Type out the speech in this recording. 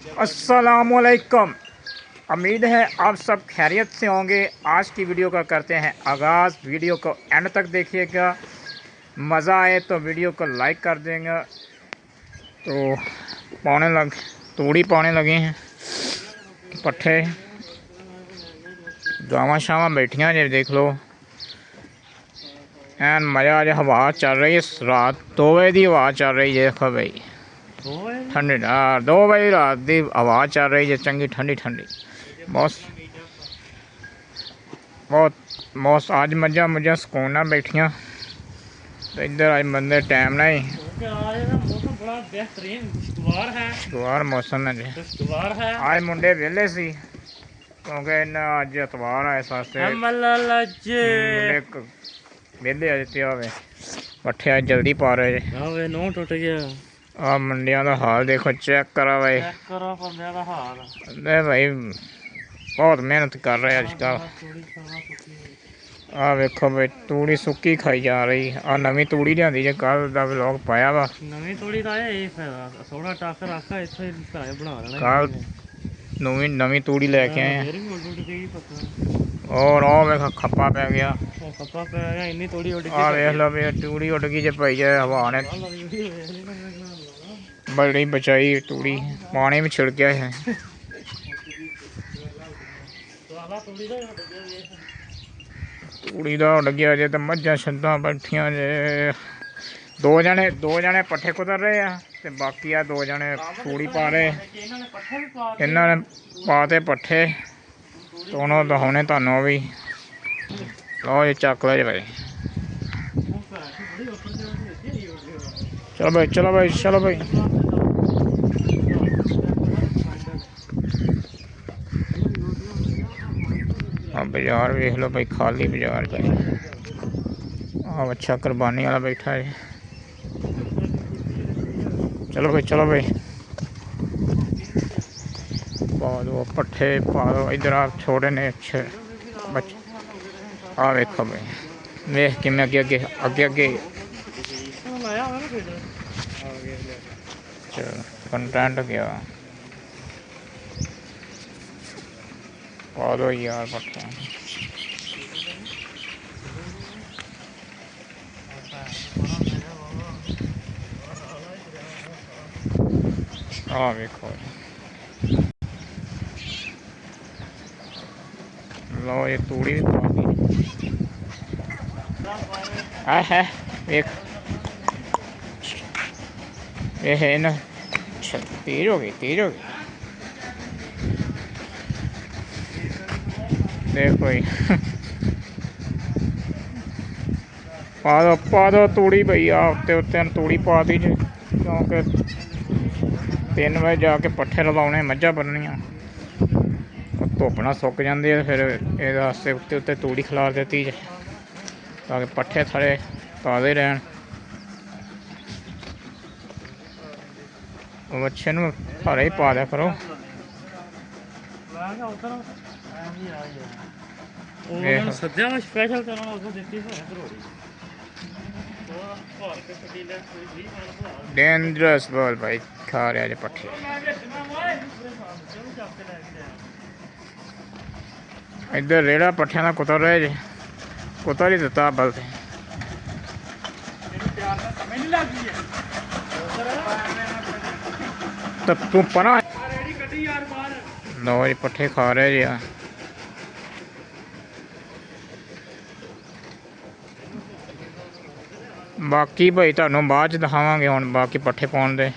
अस्सलामुअलैकुम। उम्मीद है आप सब खैरियत से होंगे। आज की वीडियो का करते हैं आगाज़। वीडियो को एंड तक देखिएगा, मज़ा आए तो वीडियो को लाइक कर देंगे। तो तूड़ी पाने लगे हैं पट्ठे। गावां शावां बैठियां जे देख लो, एन मज़ा आ। हवा चल रही है, रात 2 बजे की हवा चल रही है। देखो भाई ठंडी 2 बजे रात की हवा चल रही है, चंगी ठंडी ठंडी। बहुत अज मझा सुकून ना बैठिया। तो इधर अज बंदे टाइम ना ही खुशगवार मौसम है जी। अज मुंडे वेले सी क्योंकि अज एतवार है, इस वास्ते वेले अज ते पट्ठे अज जल्दी पा रहे जे। नौ टुट गया। आ मुंडिया का हाल देखो, चेक करा भाई। भाई बहुत मेहनत कर रहे अजकल। आ वेखो भाई तूड़ी सुक्की खाई जा रही। आ नवी तूड़ी लियांदी जे, कल दा व्लॉग पाया वा। नवी तूड़ी दा ये फायदा थोड़ा टक रखा इत्थे बना लेना। कल नवी तूड़ी लेके आए और आ वेख खप्पा पै गया। आ वेख लो भाई तूड़ी उड़ गई जे भाई, हवा ने बड़ी बचाई तूड़ी। पानी भी छिड़किया है। तूड़ी का उड़ गया जे, तो मझां छद्दां बैठियां जे। दो जने पट्ठे कुतर रहे हैं, ते बाकी आ 2 जने तूड़ी पा रहे। इन्होंने पाते पट्ठे तो उन्होंने दिखाने तुहानू भी। लो जी चक लो जी भाई। चलो भाई। बाजार वेख लो भाई, खाली बाजार का। अच्छा कुरबानी वाला बैठा है। चलो भाई पा दो पट्ठे पा दो। इधर आप छोड़े ने अच्छे बच्चे। आ वेखो भाई, वेख कि मैं अगे चलो कंटेंट गया। पा दो यार पट्ठे। आ वेखो लो ये तूड़ी भी पा दी है। ये है ना, तेज हो गई। देखो भाई पा दो तूड़ी भाई। उत्ते तूड़ी पा दी जी, क्योंकि 3 बजे जाके पट्ठे रलाने, मझां बन्ननियां। धुप्प ना सुक जाती है, फिर ये उत्ते तूड़ी खिलार देती जे, ताकि पट्ठे थले ताज़े रहन। बच्चे नूं हरे ही पा दिया करो। डेंजरस बॉल भाई खा रहा जे पट्ठे। इधर रेड़ा पट्ठिया का कुतर रहे जे, कुतर ही दिता बल से। तो तू पना लो जी पट्ठे खा रहे जी। बाकी भाई तुहानू बाद च दिखावांगे हुण बाकी पट्ठे पाउण दे।